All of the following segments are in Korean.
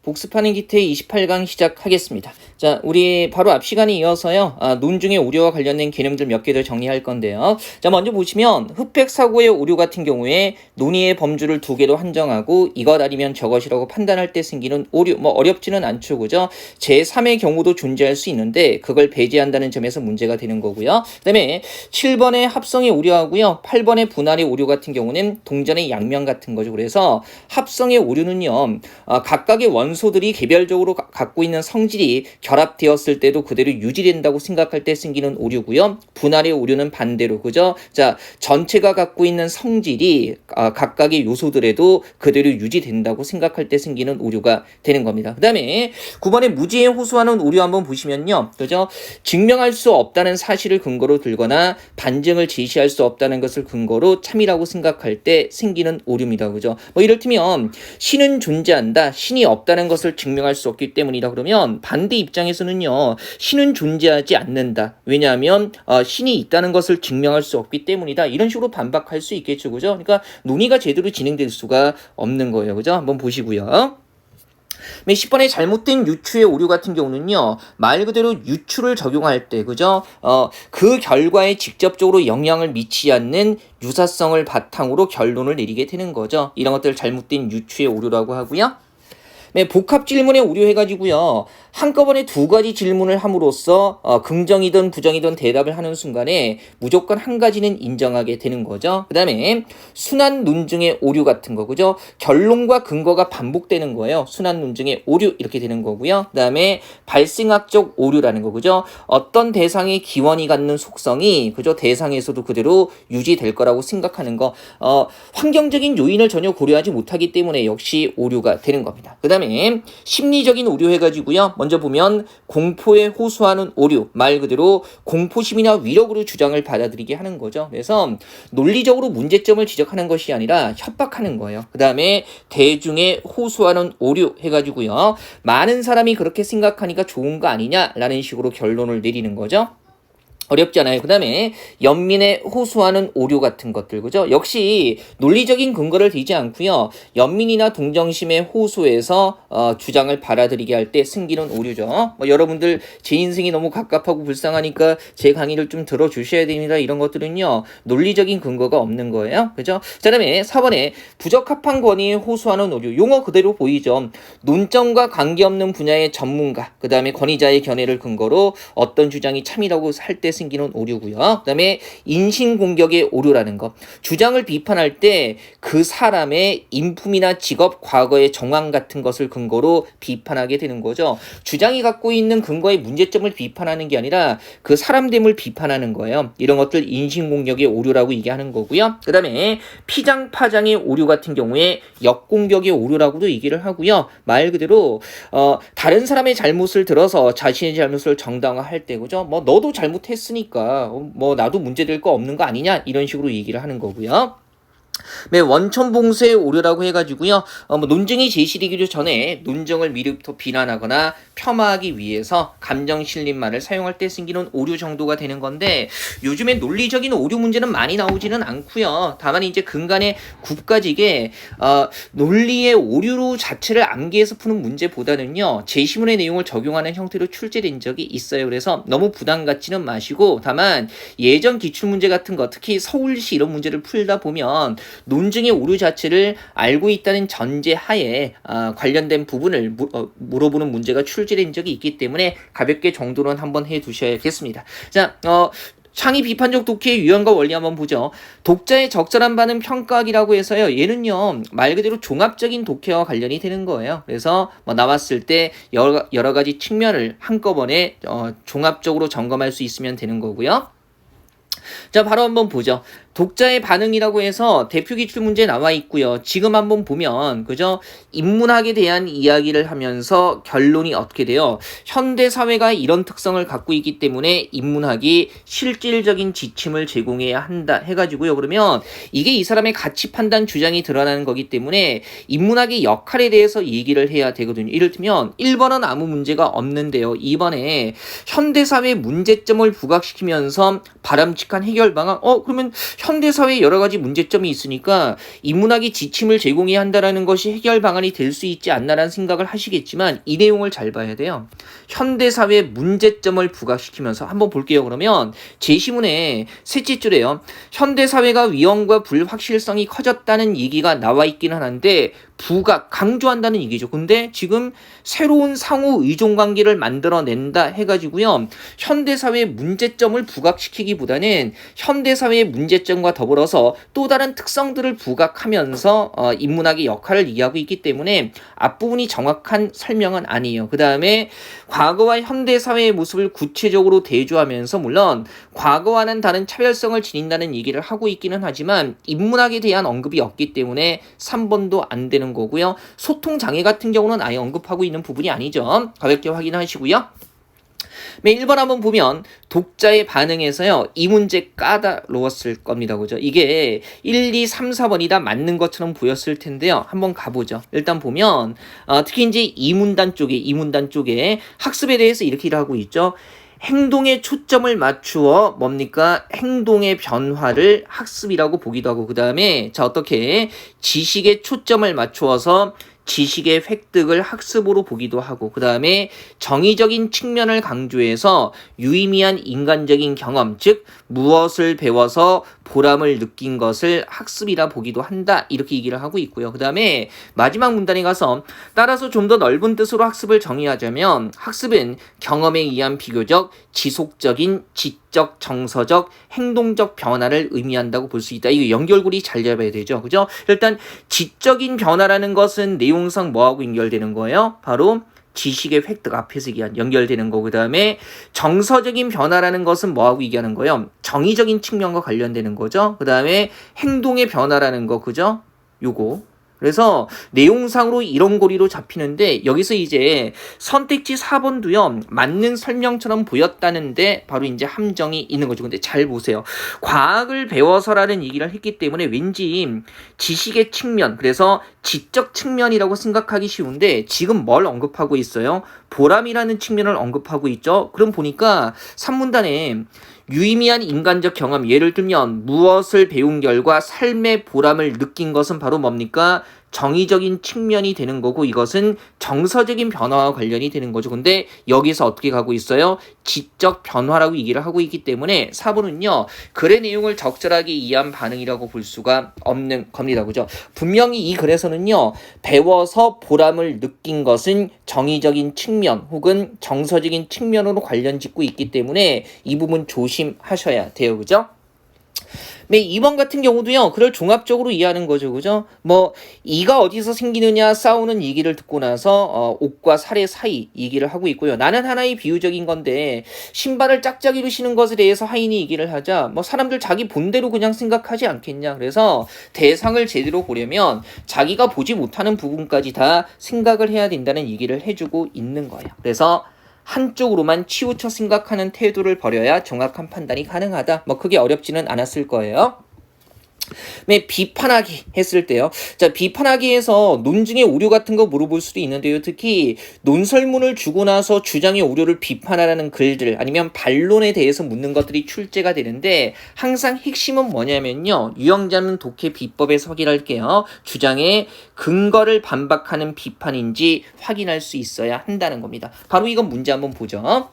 복습하는 기태 28강 시작하겠습니다. 자, 우리 바로 앞 시간에 이어서요. 논중의 오류와 관련된 개념들 몇 개를 정리할 건데요. 자, 먼저 보시면 흑백 사고의 오류 같은 경우에 논의의 범주를 두 개로 한정하고 이것 아니면 저것이라고 판단할 때 생기는 오류, 어렵지는 않죠, 그죠? 제3의 경우도 존재할 수 있는데 그걸 배제한다는 점에서 문제가 되는 거고요. 그다음에 7번의 합성의 오류하고요. 8번의 분할의 오류 같은 경우는 동전의 양면 같은 거죠. 그래서 합성의 오류는요. 각각의 원소들이 개별적으로 갖고 있는 성질이 결합되었을 때도 그대로 유지된다고 생각할 때 생기는 오류고요. 분할의 오류는 반대로, 그죠? 자, 전체가 갖고 있는 성질이 각각의 요소들에도 그대로 유지된다고 생각할 때 생기는 오류가 되는 겁니다. 그 다음에 9번에 무지에 호소하는 오류 한번 보시면요. 그죠? 증명할 수 없다는 사실을 근거로 들거나 반증을 제시할 수 없다는 것을 근거로 참이라고 생각할 때 생기는 오류입니다. 그죠? 이를테면 신은 존재한다, 신이 없다는 것을 증명할 수 없기 때문이다. 그러면 반대 입장에서는요, 신은 존재하지 않는다. 왜냐하면 신이 있다는 것을 증명할 수 없기 때문이다. 이런 식으로 반박할 수 있겠죠. 그죠? 그러니까 논의가 제대로 진행될 수가 없는 거예요. 그죠? 한번 보시고요. 10번의 잘못된 유추의 오류 같은 경우는요, 말 그대로 유추를 적용할 때, 그죠? 그 결과에 직접적으로 영향을 미치지 않는 유사성을 바탕으로 결론을 내리게 되는 거죠. 이런 것들 잘못된 유추의 오류라고 하고요. 복합 질문에 오류해가지고요. 한꺼번에 두 가지 질문을 함으로써 긍정이든 부정이든 대답을 하는 순간에 무조건 한 가지는 인정하게 되는 거죠. 그 다음에 순환 논증의 오류 같은 거, 그죠? 결론과 근거가 반복되는 거예요. 순환 논증의 오류 이렇게 되는 거고요. 그 다음에 발생학적 오류라는 거, 그죠? 어떤 대상의 기원이 갖는 속성이, 그죠? 대상에서도 그대로 유지될 거라고 생각하는 거, 환경적인 요인을 전혀 고려하지 못하기 때문에 역시 오류가 되는 겁니다. 그 다음에 심리적인 오류 해가지고요. 먼저 보면 공포에 호소하는 오류, 말 그대로 공포심이나 위력으로 주장을 받아들이게 하는 거죠. 그래서 논리적으로 문제점을 지적하는 것이 아니라 협박하는 거예요. 그 다음에 대중에 호소하는 오류 해가지고요. 많은 사람이 그렇게 생각하니까 좋은 거 아니냐라는 식으로 결론을 내리는 거죠. 어렵잖아요. 그 다음에 연민에 호소하는 오류 같은 것들, 그죠? 역시 논리적인 근거를 대지 않고요. 연민이나 동정심에 호소해서 주장을 받아들이게 할 때 생기는 오류죠. 여러분들 제 인생이 너무 갑갑하고 불쌍하니까 제 강의를 좀 들어주셔야 됩니다. 이런 것들은요. 논리적인 근거가 없는 거예요. 그죠? 자, 그다음에 4번에 부적합한 권위에 호소하는 오류. 용어 그대로 보이죠. 논점과 관계없는 분야의 전문가, 그 다음에 권위자의 견해를 근거로 어떤 주장이 참이라고 할 때 생기는 오류고요. 그 다음에 인신공격의 오류라는 거. 주장을 비판할 때 그 사람의 인품이나 직업, 과거의 정황 같은 것을 근거로 비판하게 되는 거죠. 주장이 갖고 있는 근거의 문제점을 비판하는 게 아니라 그 사람됨을 비판하는 거예요. 이런 것들 인신공격의 오류라고 얘기하는 거고요. 그 다음에 피장파장의 오류 같은 경우에 역공격의 오류라고도 얘기를 하고요. 말 그대로 다른 사람의 잘못을 들어서 자신의 잘못을 정당화할 때, 그죠? 너도 잘못했으니까 나도 문제될 거 없는 거 아니냐, 이런 식으로 얘기를 하는 거고요. 원천봉쇄의 오류라고 해가지고요. 논증이 제시되기 전에 논증을 미리부터 비난하거나 폄하하기 위해서 감정 실린말을 사용할 때 생기는 오류 정도가 되는 건데, 요즘에 논리적인 오류 문제는 많이 나오지는 않고요. 다만 이제 근간에 국가직에 논리의 오류 자체를 암기해서 푸는 문제보다는요, 제시문의 내용을 적용하는 형태로 출제된 적이 있어요. 그래서 너무 부담 갖지는 마시고, 다만 예전 기출문제 같은 거, 특히 서울시 이런 문제를 풀다 보면 논증의 오류 자체를 알고 있다는 전제하에 관련된 부분을 물어보는 문제가 출제된 적이 있기 때문에 가볍게 정도는 한번 해두셔야겠습니다. 자, 창의 비판적 독해의 유형과 원리 한번 보죠. 독자의 적절한 반응 평가하기라고 해서요. 얘는요, 말 그대로 종합적인 독해와 관련이 되는 거예요. 그래서 나왔을 때 여러 가지 측면을 한꺼번에 종합적으로 점검할 수 있으면 되는 거고요. 자, 바로 한번 보죠. 독자의 반응이라고 해서 대표 기출 문제 나와 있고요. 지금 한번 보면, 그죠? 인문학에 대한 이야기를 하면서 결론이 어떻게 돼요? 현대 사회가 이런 특성을 갖고 있기 때문에 인문학이 실질적인 지침을 제공해야 한다 해가지고요. 그러면 이게 이 사람의 가치 판단 주장이 드러나는 거기 때문에 인문학의 역할에 대해서 얘기를 해야 되거든요. 이를테면 1번은 아무 문제가 없는데요. 2번에 현대 사회 문제점을 부각시키면서 바람직한 해결 방안, 그러면 현대사회에 여러 가지 문제점이 있으니까 인문학이 지침을 제공해야 한다라는 것이 해결 방안이 될 수 있지 않나라는 생각을 하시겠지만 이 내용을 잘 봐야 돼요. 현대사회의 문제점을 부각시키면서 한번 볼게요. 그러면 제시문의 셋째 줄에요. 현대사회가 위험과 불확실성이 커졌다는 얘기가 나와 있긴 하는데 부각, 강조한다는 얘기죠. 근데 지금 새로운 상호 의존 관계를 만들어낸다 해가지고요. 현대사회의 문제점을 부각시키기보다는 현대사회의 문제점과 더불어서 또 다른 특성들을 부각하면서 인문학의 역할을 이해하고 있기 때문에 앞부분이 정확한 설명은 아니에요. 그 다음에 과거와 현대사회의 모습을 구체적으로 대조하면서 물론 과거와는 다른 차별성을 지닌다는 얘기를 하고 있기는 하지만 인문학에 대한 언급이 없기 때문에 3번도 안 되는 거고요. 소통 장애 같은 경우는 아예 언급하고 있는 부분이 아니죠. 가볍게 확인하시고요. 1번 한번 보면 독자의 반응에서요. 이 문제 까다로웠을 겁니다. 그죠? 이게 1, 2, 3, 4번이 다 맞는 것처럼 보였을 텐데요. 한번 가보죠. 일단 보면 특히 이제 이 문단 쪽에 학습에 대해서 이렇게 일하고 있죠. 행동에 초점을 맞추어 뭡니까? 행동의 변화를 학습이라고 보기도 하고 그 다음에 자 어떻게 지식에 초점을 맞추어서 지식의 획득을 학습으로 보기도 하고 그 다음에 정의적인 측면을 강조해서 유의미한 인간적인 경험 즉 무엇을 배워서 보람을 느낀 것을 학습이라 보기도 한다 이렇게 얘기를 하고 있고요. 그 다음에 마지막 문단에 가서 따라서 좀 더 넓은 뜻으로 학습을 정의하자면 학습은 경험에 의한 비교적 지속적인 지적 정서적 행동적 변화를 의미한다고 볼 수 있다. 이거 연결고리 잘 잡아야 되죠. 그죠? 일단 지적인 변화라는 것은 내용상 뭐하고 연결되는 거예요? 바로 지식의 획득 앞에서 얘기한 연결되는 거. 그 다음에 정서적인 변화라는 것은 뭐하고 얘기하는 거예요? 정의적인 측면과 관련되는 거죠. 그 다음에 행동의 변화라는 거. 그죠? 요거. 그래서 내용상으로 이런 고리로 잡히는데 여기서 이제 선택지 4번도요. 맞는 설명처럼 보였다는데 바로 이제 함정이 있는 거죠. 근데 잘 보세요. 과학을 배워서라는 얘기를 했기 때문에 왠지 지식의 측면 그래서 지적 측면이라고 생각하기 쉬운데 지금 뭘 언급하고 있어요? 보람이라는 측면을 언급하고 있죠. 그럼 보니까 3문단에 유의미한 인간적 경험 예를 들면 무엇을 배운 결과 삶의 보람을 느낀 것은 바로 뭡니까? 정의적인 측면이 되는 거고 이것은 정서적인 변화와 관련이 되는 거죠. 근데 여기서 어떻게 가고 있어요? 지적 변화라고 얘기를 하고 있기 때문에 4번은요. 글의 내용을 적절하게 이해한 반응이라고 볼 수가 없는 겁니다. 그죠? 분명히 이 글에서는요. 배워서 보람을 느낀 것은 정의적인 측면 혹은 정서적인 측면으로 관련 짓고 있기 때문에 이 부분 조심하셔야 돼요. 그죠? 네, 2번 같은 경우도요. 그걸 종합적으로 이해하는 거죠. 그죠? 뭐 이가 어디서 생기느냐 싸우는 얘기를 듣고 나서 옷과 살의 사이 얘기를 하고 있고요. 나는 하나의 비유적인 건데 신발을 짝짝이로 신은 것에 대해서 하인이 얘기를 하자 뭐 사람들 자기 본대로 그냥 생각하지 않겠냐. 그래서 대상을 제대로 보려면 자기가 보지 못하는 부분까지 다 생각을 해야 된다는 얘기를 해주고 있는 거예요. 그래서 한쪽으로만 치우쳐 생각하는 태도를 버려야 정확한 판단이 가능하다. 뭐 크게 어렵지는 않았을 거예요. 네, 비판하기 했을 때요. 자, 비판하기에서 논증의 오류 같은 거 물어볼 수도 있는데요. 특히 논설문을 주고 나서 주장의 오류를 비판하라는 글들 아니면 반론에 대해서 묻는 것들이 출제가 되는데 항상 핵심은 뭐냐면요. 유형자는 독해 비법에서 확인할게요. 주장의 근거를 반박하는 비판인지 확인할 수 있어야 한다는 겁니다. 바로 이건 문제 한번 보죠.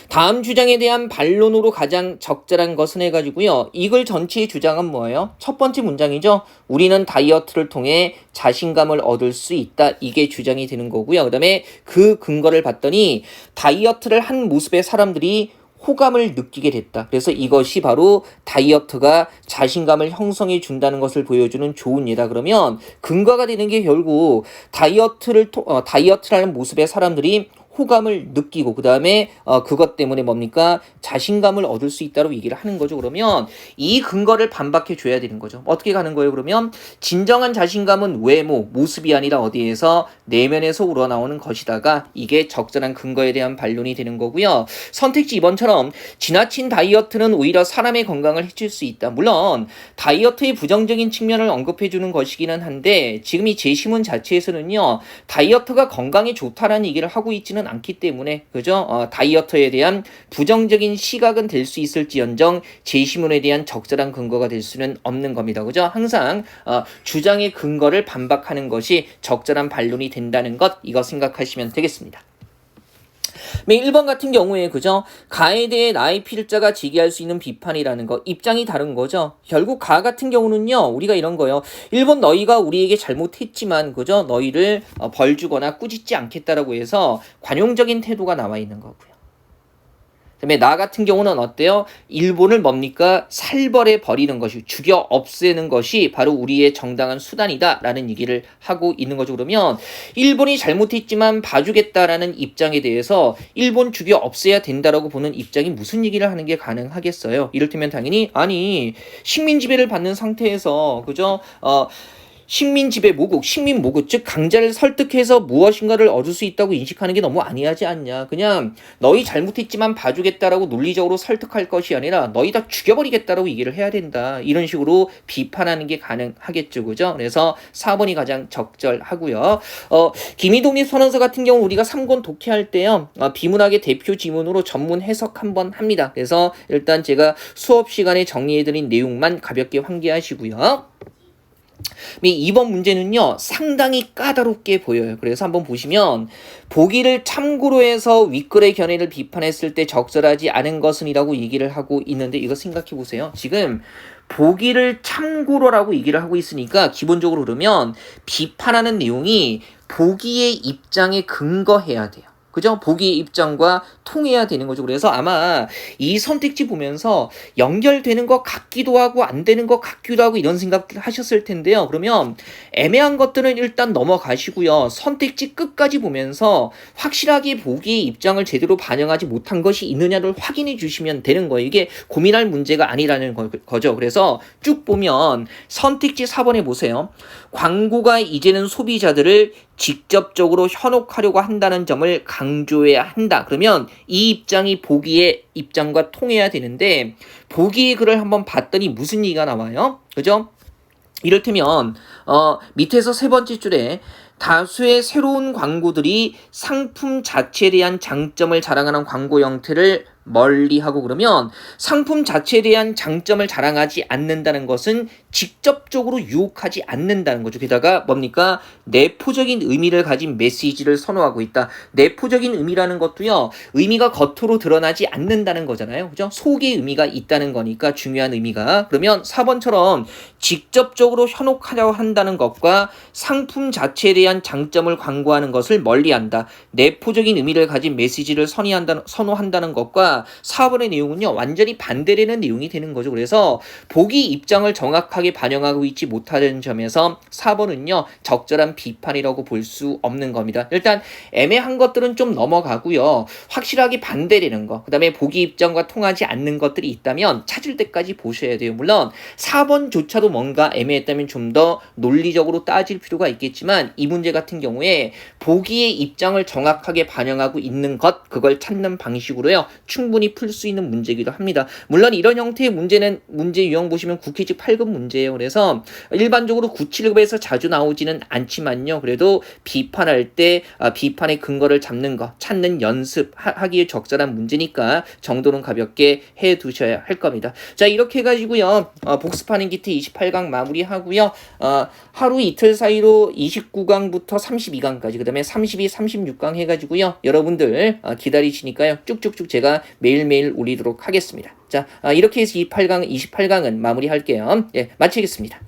다음 주장에 대한 반론으로 가장 적절한 것은 해가지고요. 이 글 전체의 주장은 뭐예요? 첫 번째 문장이죠. 우리는 다이어트를 통해 자신감을 얻을 수 있다. 이게 주장이 되는 거고요. 그 다음에 그 근거를 봤더니 다이어트를 한 모습의 사람들이 호감을 느끼게 됐다. 그래서 이것이 바로 다이어트가 자신감을 형성해 준다는 것을 보여주는 좋은 예다. 그러면 근거가 되는 게 결국 다이어트라는 모습의 사람들이 호감을 느끼고 그 다음에 그것 때문에 뭡니까? 자신감을 얻을 수 있다고 얘기를 하는 거죠. 그러면 이 근거를 반박해 줘야 되는 거죠. 어떻게 가는 거예요? 그러면 진정한 자신감은 외모, 모습이 아니라 어디에서 내면에서 우러나오는 것이다가 이게 적절한 근거에 대한 반론이 되는 거고요. 선택지 2번처럼 지나친 다이어트는 오히려 사람의 건강을 해칠 수 있다. 물론 다이어트의 부정적인 측면을 언급해 주는 것이기는 한데 지금 이 제시문 자체에서는요. 다이어트가 건강에 좋다라는 얘기를 하고 있지는 좋지는 않기 때문에 그죠? 다이어터에 대한 부정적인 시각은 될 수 있을지언정 제시문에 대한 적절한 근거가 될 수는 없는 겁니다. 그죠? 항상 주장의 근거를 반박하는 것이 적절한 반론이 된다는 것 이거 생각하시면 되겠습니다. 1번 같은 경우에 그죠? 가에 대해 나의 필자가 제기할 수 있는 비판이라는 거 입장이 다른 거죠. 결국 가 같은 경우는요. 우리가 이런 거요. 1번 너희가 우리에게 잘못했지만 그죠? 너희를 벌 주거나 꾸짖지 않겠다라고 해서 관용적인 태도가 나와 있는 거고요. 그다음에 나 같은 경우는 어때요? 일본을 뭡니까? 살벌해 버리는 것이 죽여 없애는 것이 바로 우리의 정당한 수단이다라는 얘기를 하고 있는 거죠. 그러면 일본이 잘못했지만 봐주겠다라는 입장에 대해서 일본 죽여 없애야 된다라고 보는 입장이 무슨 얘기를 하는 게 가능하겠어요? 이를테면 당연히 아니 식민 지배를 받는 상태에서 그죠? 식민지배 모국, 식민모국, 즉 강자를 설득해서 무엇인가를 얻을 수 있다고 인식하는 게 너무 아니하지 않냐. 그냥 너희 잘못했지만 봐주겠다라고 논리적으로 설득할 것이 아니라 너희 다 죽여버리겠다라고 얘기를 해야 된다. 이런 식으로 비판하는 게 가능하겠죠. 그죠? 그래서 4번이 가장 적절하고요. 김희동립 선언서 같은 경우 우리가 3권 독해할 때요. 비문학의 대표 지문으로 전문 해석 한번 합니다. 그래서 일단 제가 수업 시간에 정리해드린 내용만 가볍게 환기하시고요. 2번 문제는요 상당히 까다롭게 보여요. 그래서 한번 보시면 보기를 참고로 해서 윗글의 견해를 비판했을 때 적절하지 않은 것은 이라고 얘기를 하고 있는데 이거 생각해 보세요. 지금 보기를 참고로라고 얘기를 하고 있으니까 기본적으로 그러면 비판하는 내용이 보기의 입장에 근거해야 돼요. 그죠? 보기의 입장과 통해야 되는 거죠. 그래서 아마 이 선택지 보면서 연결되는 것 같기도 하고 안 되는 것 같기도 하고 이런 생각을 하셨을 텐데요. 그러면 애매한 것들은 일단 넘어가시고요. 선택지 끝까지 보면서 확실하게 보기의 입장을 제대로 반영하지 못한 것이 있느냐를 확인해 주시면 되는 거예요. 이게 고민할 문제가 아니라는 거죠. 그래서 쭉 보면 선택지 4번에 보세요. 광고가 이제는 소비자들을 직접적으로 현혹하려고 한다는 점을 강조해야 한다. 그러면 이 입장이 보기의 입장과 통해야 되는데 보기의 글을 한번 봤더니 무슨 얘기가 나와요? 그죠? 이를테면 밑에서 세 번째 줄에 다수의 새로운 광고들이 상품 자체에 대한 장점을 자랑하는 광고 형태를 멀리하고 그러면 상품 자체에 대한 장점을 자랑하지 않는다는 것은 직접적으로 유혹하지 않는다는 거죠. 게다가 뭡니까? 내포적인 의미를 가진 메시지를 선호하고 있다. 내포적인 의미라는 것도요. 의미가 겉으로 드러나지 않는다는 거잖아요. 그죠? 속에 의미가 있다는 거니까 중요한 의미가. 그러면 4번처럼 직접적으로 현혹하려고 한다는 것과 상품 자체에 대한 장점을 광고하는 것을 멀리한다. 내포적인 의미를 가진 메시지를 선호한다는 것과 4번의 내용은요 완전히 반대되는 내용이 되는 거죠. 그래서 보기 입장을 정확하게 반영하고 있지 못하는 점에서 4번은요 적절한 비판이라고 볼 수 없는 겁니다. 일단 애매한 것들은 좀 넘어가고요. 확실하게 반대되는 거, 그 다음에 보기 입장과 통하지 않는 것들이 있다면 찾을 때까지 보셔야 돼요. 물론 4번조차도 뭔가 애매했다면 좀 더 논리적으로 따질 필요가 있겠지만 이 문제 같은 경우에 보기의 입장을 정확하게 반영하고 있는 것, 그걸 찾는 방식으로요 충분히 풀 수 있는 문제이기도 합니다. 물론 이런 형태의 문제는 문제 유형 보시면 국회직 8급 문제예요. 그래서 일반적으로 9, 7급에서 자주 나오지는 않지만요. 그래도 비판할 때 비판의 근거를 잡는 거, 찾는 연습하기에 적절한 문제니까 정도는 가볍게 해두셔야 할 겁니다. 자, 이렇게 해가지고요. 복습하는 기트 28강 마무리하고요. 하루 이틀 사이로 29강부터 32강까지 그 다음에 32, 36강 해가지고요. 여러분들 기다리시니까요. 쭉쭉쭉 제가 매일매일 올리도록 하겠습니다. 자, 이렇게 해서 28강은 마무리할게요. 예, 마치겠습니다.